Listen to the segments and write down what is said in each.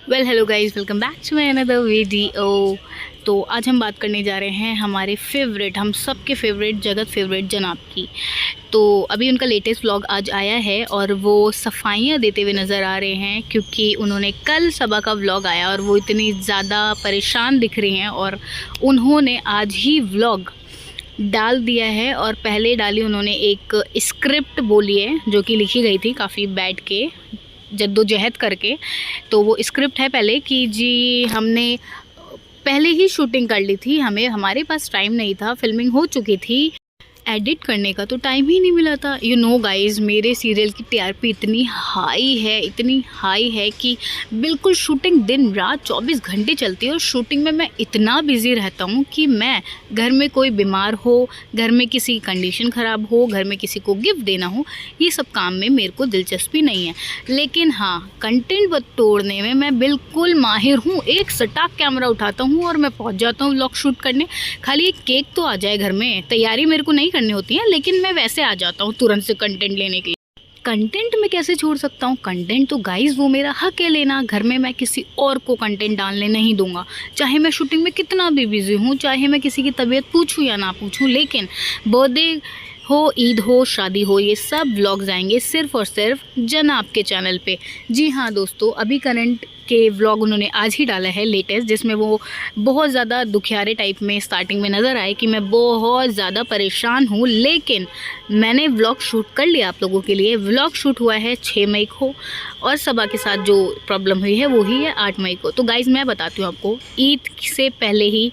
Well hello guys, welcome back to my another video. तो आज हम बात करने जा रहे हैं हमारे फेवरेट, हम सब के फेवरेट, जगत फेवरेट जनाब की। तो अभी उनका लेटेस्ट व्लॉग आज आया है और वो सफाइयाँ देते हुए नज़र आ रहे हैं, क्योंकि उन्होंने कल सुबह का व्लॉग आया और वो इतनी ज़्यादा परेशान दिख रही हैं और उन्होंने आज ही व्लॉग डाल दिया है। और पहले डाली उन्होंने एक स्क्रिप्ट बोली है जो कि लिखी गई थी काफ़ी बैठ के, जद्दोजहद करके। तो वो स्क्रिप्ट है पहले कि जी हमने पहले ही शूटिंग कर ली थी, हमारे पास टाइम नहीं था, फिल्मिंग हो चुकी थी, एडिट करने का तो टाइम ही नहीं मिला था। यू नो गाइज़, मेरे सीरियल की टीआरपी इतनी हाई है कि बिल्कुल शूटिंग दिन रात 24 घंटे चलती है। और शूटिंग में मैं इतना बिज़ी रहता हूँ कि मैं घर में कोई बीमार हो, घर में किसी की कंडीशन ख़राब हो, घर में किसी को गिफ्ट देना हो, ये सब काम में मेरे को दिलचस्पी नहीं है। लेकिन हाँ, कंटेंट तोड़ने में मैं बिल्कुल माहिर हूँ। एक सटाक कैमरा उठाता हूँ और मैं पहुँच जाता हूँ व्लॉग शूट करने। खाली एक केक तो आ जाए घर में, तैयारी मेरे को नहीं करनी होती है, लेकिन मैं वैसे आ जाता हूँ तुरंत से कंटेंट लेने के लिए। कंटेंट में कैसे छोड़ सकता हूँ? कंटेंट तो गाइज़ वो मेरा हक है लेना। घर में मैं किसी और को कंटेंट डालने नहीं दूंगा, चाहे मैं शूटिंग में कितना भी बिजी हूँ, चाहे मैं किसी की तबीयत पूछूँ या ना पूछूँ। लेकिन बर्थडे हो, ईद हो, शादी हो, ये सब व्लॉग्स आएंगे सिर्फ़ और सिर्फ जनाब के चैनल पे। जी हाँ दोस्तों, अभी करंट के व्लॉग उन्होंने आज ही डाला है लेटेस्ट, जिसमें वो बहुत ज़्यादा दुखियारे टाइप में स्टार्टिंग में नज़र आए कि मैं बहुत ज़्यादा परेशान हूँ। लेकिन मैंने व्लॉग शूट कर लिया आप लोगों के लिए। व्लॉग शूट हुआ है 6 मई को और सबा के साथ जो प्रॉब्लम हुई है वो ही है 8 मई को। तो गाइज़ मैं बताती हूँ आपको, ईद से पहले ही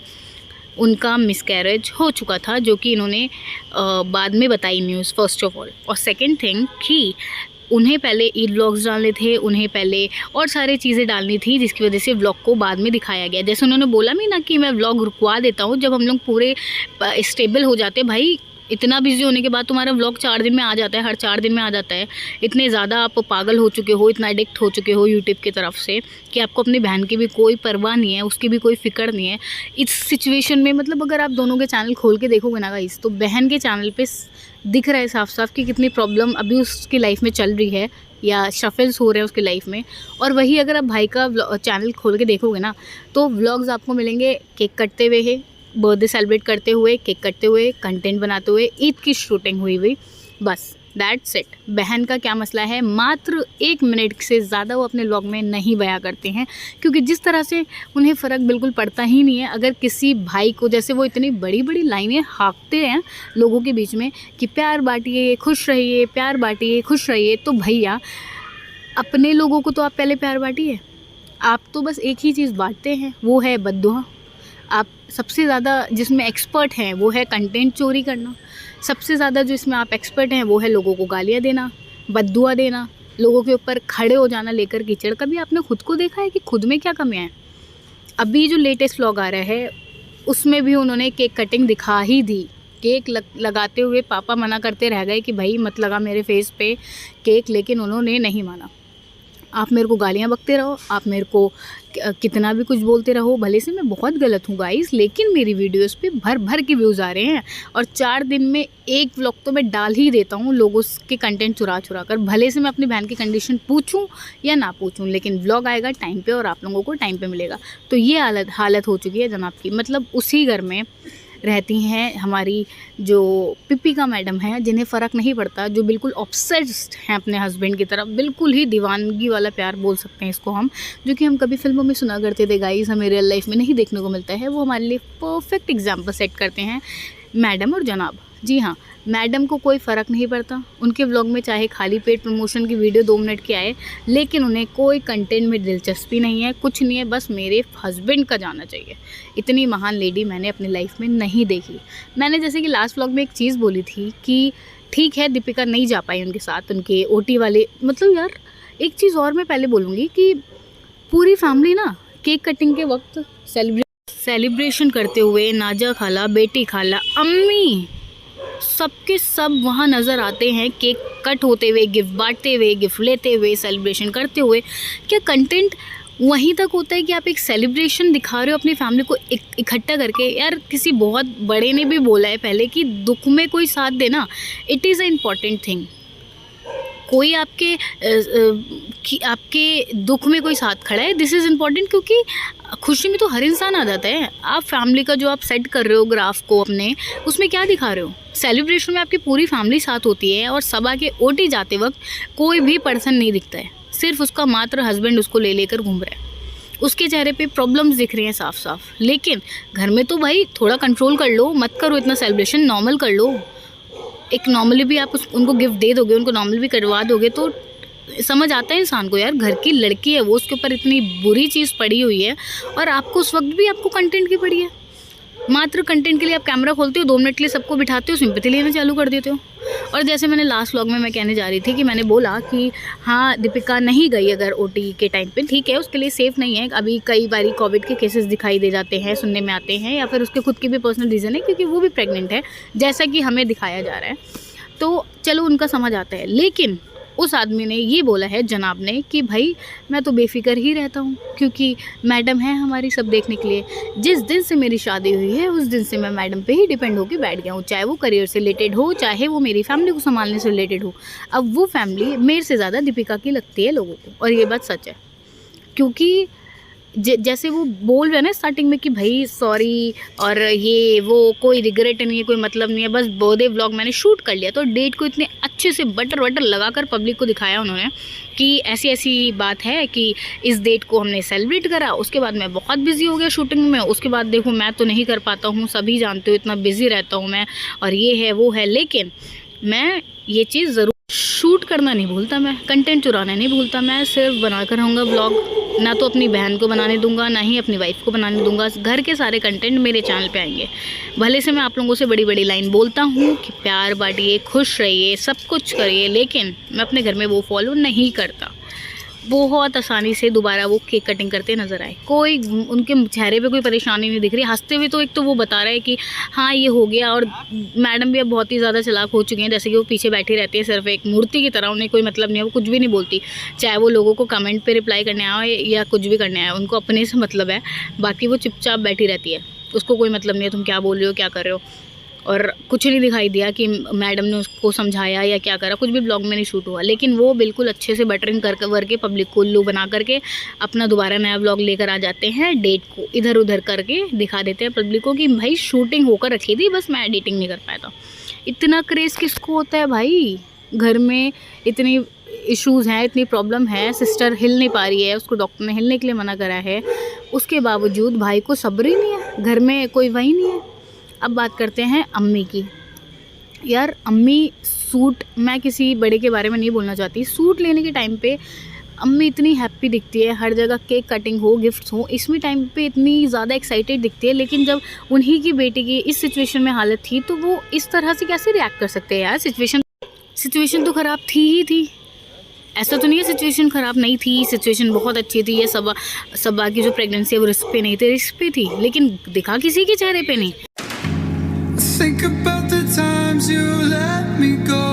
उनका मिसकैरेज हो चुका था, जो कि इन्होंने बाद में बताई न्यूज़, फर्स्ट ऑफ ऑल। और सेकंड थिंग कि उन्हें पहले ईद व्लॉग्स डालने थे, उन्हें पहले और सारी चीज़ें डालनी थी, जिसकी वजह से व्लॉग को बाद में दिखाया गया। जैसे उन्होंने बोला भी ना कि मैं व्लॉग रुकवा देता हूँ जब हम लोग पूरे स्टेबल हो जाते। भाई इतना बिजी होने के बाद तुम्हारा व्लॉग 4 दिन में आ जाता है, हर 4 दिन में आ जाता है। इतने ज़्यादा आप पागल हो चुके हो, इतना एडिक्ट हो चुके हो यूट्यूब की तरफ से कि आपको अपनी बहन की भी कोई परवाह नहीं है, उसकी भी कोई फ़िक्र नहीं है। इस सिचुएशन में मतलब अगर आप दोनों के चैनल खोल के देखोगे ना गाइस, तो बहन के चैनल पे दिख रहा है साफ साफ कि कितनी प्रॉब्लम अभी उसकी लाइफ में चल रही है या शफल्स हो रहे हैं उसकी लाइफ में। और वही अगर आप भाई का चैनल खोल के देखोगे ना, तो व्लॉग्स आपको मिलेंगे केक कटते हुए है, बर्थडे सेलिब्रेट करते हुए, केक कटते हुए, कंटेंट बनाते हुए, ईद की शूटिंग हुई बस दैट्स इट। बहन का क्या मसला है, मात्र 1 मिनट से ज़्यादा वो अपने व्लॉग में नहीं बयां करते हैं, क्योंकि जिस तरह से उन्हें फ़र्क बिल्कुल पड़ता ही नहीं है। अगर किसी भाई को, जैसे वो इतनी बड़ी बड़ी लाइनें हाँकते हैं लोगों के बीच में कि प्यार बांटिए, खुश रहिए, प्यार बांटिए, खुश रहिए, तो भैया अपने लोगों को तो आप पहले प्यार बांटिए। आप तो बस एक ही चीज़ बांटते हैं, वो है बद्दुआ। आप सबसे ज़्यादा जिसमें एक्सपर्ट हैं वो है कंटेंट चोरी करना। सबसे ज़्यादा जो इसमें आप एक्सपर्ट हैं वो है लोगों को गालियाँ देना, बद्दुआ देना, लोगों के ऊपर खड़े हो जाना लेकर कीचड़। कभी आपने खुद को देखा है कि खुद में क्या कमियाँ हैं? अभी जो लेटेस्ट व्लॉग आ रहा है उसमें भी उन्होंने केक कटिंग दिखा ही दी। केक लगाते हुए पापा मना करते रह गए कि भाई मत लगा मेरे फेस पे केक, लेकिन उन्होंने नहीं माना। आप मेरे को गालियाँ बकते रहो, आप मेरे को कितना भी कुछ बोलते रहो, भले से मैं बहुत गलत हूँ गाइस, लेकिन मेरी वीडियोस पे भर भर के व्यूज़ आ रहे हैं और 4 दिन में एक व्लॉग तो मैं डाल ही देता हूँ लोगों के कंटेंट चुरा कर। भले से मैं अपनी बहन की कंडीशन पूछूं या ना पूछूं, लेकिन व्लॉग आएगा टाइम पे और आप लोगों को टाइम पे मिलेगा। तो ये हालत हो चुकी है जनाब की। मतलब उसी घर में रहती हैं हमारी जो पिपिका मैडम हैं, जिन्हें फ़र्क नहीं पड़ता, जो बिल्कुल ऑब्सेस्ड हैं अपने हस्बैंड की तरफ, बिल्कुल ही दीवानगी वाला प्यार बोल सकते हैं इसको हम, जो कि हम कभी फिल्मों में सुना करते थे गाइस, हमें रियल लाइफ में नहीं देखने को मिलता है। वो हमारे लिए परफेक्ट एग्जाम्पल सेट करते हैं मैडम और जनाब। जी हाँ, मैडम को कोई फ़र्क नहीं पड़ता, उनके व्लॉग में चाहे खाली पेट प्रमोशन की वीडियो 2 मिनट की आए, लेकिन उन्हें कोई कंटेंट में दिलचस्पी नहीं है, कुछ नहीं है, बस मेरे हस्बैंड का जाना चाहिए। इतनी महान लेडी मैंने अपनी लाइफ में नहीं देखी। मैंने जैसे कि लास्ट व्लॉग में एक चीज़ बोली थी कि ठीक है दीपिका नहीं जा पाई उनके साथ, उनके ओटी वाले, मतलब यार एक चीज़ और मैं पहले बोलूँगी कि पूरी फैमिली ना केक कटिंग के वक्त सेलिब्रेशन करते हुए, नाजा खाला, बेटी खाला, अम्मी, सबके सब वहाँ नज़र आते हैं, केक कट होते हुए, गिफ्ट बांटते हुए, गिफ्ट लेते हुए, सेलिब्रेशन करते हुए। क्या कंटेंट वहीं तक होता है कि आप एक सेलिब्रेशन दिखा रहे हो अपनी फैमिली को इकट्ठा करके? यार किसी बहुत बड़े ने भी बोला है पहले कि दुख में कोई साथ देना, it is a important thing. कोई आपके दुख में कोई साथ खड़ा है, दिस इज़ इम्पॉर्टेंट, क्योंकि खुशी में तो हर इंसान आ जाता है। आप फैमिली का जो आप सेट कर रहे हो ग्राफ को अपने, उसमें क्या दिखा रहे हो? सेलिब्रेशन में आपकी पूरी फैमिली साथ होती है और सब आके ओटी जाते वक्त कोई भी पर्सन नहीं दिखता है, सिर्फ उसका मात्र हस्बैंड उसको ले लेकर घूम रहा है, उसके चेहरे पे प्रॉब्लम्स दिख रही हैं साफ साफ। लेकिन घर में तो भाई थोड़ा कंट्रोल कर लो, मत करो इतना सेलिब्रेशन, नॉर्मल कर लो। एक नॉर्मली भी आप उनको गिफ्ट दे दोगे, उनको नॉर्मल भी करवा दोगे तो समझ आता है इंसान को, यार घर की लड़की है वो, उसके ऊपर इतनी बुरी चीज़ पड़ी हुई है और आपको उस वक्त भी आपको कंटेंट की पड़ी है। मात्र कंटेंट के लिए आप कैमरा खोलते हो, 2 मिनट के लिए सबको बिठाते हो, सिंपैथी लेना चालू कर देते हो। और जैसे मैंने लास्ट व्लॉग में मैं कहने जा रही थी कि मैंने बोला कि हाँ दीपिका नहीं गई अगर ओटी के टाइम पे, ठीक है उसके लिए सेफ़ नहीं है। अभी कई बारी कोविड के केसेस दिखाई दे जाते हैं, सुनने में आते हैं, या फिर उसके खुद की भी पर्सनल रीज़न है क्योंकि वो भी प्रेग्नेंट है जैसा कि हमें दिखाया जा रहा है, तो चलो उनका समझ आता है। लेकिन उस आदमी ने ये बोला है, जनाब ने, कि भाई मैं तो बेफिक्र ही रहता हूँ क्योंकि मैडम है हमारी सब देखने के लिए। जिस दिन से मेरी शादी हुई है उस दिन से मैं मैडम पे ही डिपेंड होकर बैठ गया हूँ, चाहे वो करियर से रिलेटेड हो, चाहे वो मेरी फैमिली को संभालने से रिलेटेड हो। अब वो फैमिली मेरे से ज़्यादा दीपिका की लगती है लोगों को, और ये बात सच है। क्योंकि जैसे वो बोल रहे हैं ना स्टार्टिंग में कि भाई सॉरी और ये वो, कोई रिग्रेट नहीं है, कोई मतलब नहीं है, बस बर्थडे व्लॉग मैंने शूट कर लिया। तो डेट को इतने अच्छे से बटर वटर लगाकर पब्लिक को दिखाया उन्होंने कि ऐसी ऐसी बात है कि इस डेट को हमने सेलिब्रेट करा। उसके बाद मैं बहुत बिजी हो गया शूटिंग में, उसके बाद देखो मैं तो नहीं कर पाता हूँ, सभी जानते हो इतना बिजी रहता हूँ मैं, और ये है वो है। लेकिन मैं ये चीज़ ज़रूर, शूट करना नहीं भूलता मैं, कंटेंट चुराना नहीं भूलता मैं, सिर्फ बनाकर रहूँगा व्लॉग। ना तो अपनी बहन को बनाने दूंगा, ना ही अपनी वाइफ को बनाने दूंगा। घर के सारे कंटेंट मेरे चैनल पे आएंगे। भले से मैं आप लोगों से बड़ी बड़ी लाइन बोलता हूँ कि प्यार बांटिए, खुश रहिए, सब कुछ करिए, लेकिन मैं अपने घर में वो फॉलो नहीं करता। बहुत आसानी से दोबारा वो केक कटिंग करते नज़र आए, कोई उनके चेहरे पे कोई परेशानी नहीं दिख रही, हंसते हुए तो एक तो वो बता रहे हैं कि हाँ ये हो गया। और मैडम भी अब बहुत ही ज़्यादा चालाक हो चुकी हैं, जैसे कि वो पीछे बैठी रहती है सिर्फ एक मूर्ति की तरह, उन्हें कोई मतलब नहीं है, वो कुछ भी नहीं बोलती, चाहे वो लोगों को कमेंट पे रिप्लाई करने आए या कुछ भी करने आए, उनको अपने से मतलब है। बाकी वो चुपचाप बैठी रहती है, उसको कोई मतलब नहीं है तुम क्या बोल रहे हो, क्या कर रहे हो। और कुछ नहीं दिखाई दिया कि मैडम ने उसको समझाया या क्या करा, कुछ भी ब्लॉग में नहीं शूट हुआ। लेकिन वो बिल्कुल अच्छे से बटरिंग करके पब्लिक को उल्लू बना करके अपना दोबारा नया ब्लॉग लेकर आ जाते हैं, डेट को इधर उधर करके दिखा देते हैं पब्लिक को कि भाई शूटिंग होकर रखी थी, बस मैं एडिटिंग नहीं कर पाया था। इतना क्रेज़ किसको होता है भाई? घर में इतनी इश्यूज़ हैं, इतनी प्रॉब्लम है, सिस्टर हिल नहीं पा रही है, उसको डॉक्टर ने हिलने के लिए मना करा है, उसके बावजूद भाई को सब्र ही नहीं है, घर में कोई वही नहीं है। अब बात करते हैं अम्मी की। यार अम्मी सूट, मैं किसी बड़े के बारे में नहीं बोलना चाहती, सूट लेने के टाइम पे अम्मी इतनी हैप्पी दिखती है, हर जगह केक कटिंग हो, गिफ्ट्स हो, इसमें टाइम पे इतनी ज़्यादा एक्साइटेड दिखती है। लेकिन जब उन्हीं की बेटी की इस सिचुएशन में हालत थी तो वो इस तरह से कैसे रिएक्ट कर सकते हैं? यार सिचुएशन तो ख़राब थी ही थी, ऐसा तो नहीं है सिचुएशन ख़राब नहीं थी, सिचुएशन बहुत अच्छी थी। ये सबा की जो प्रेगनेंसी है वो रिस्क पे नहीं थी, रिस्क पे थी, लेकिन दिखा किसी के चेहरे पे नहीं। Think about the times you let me go.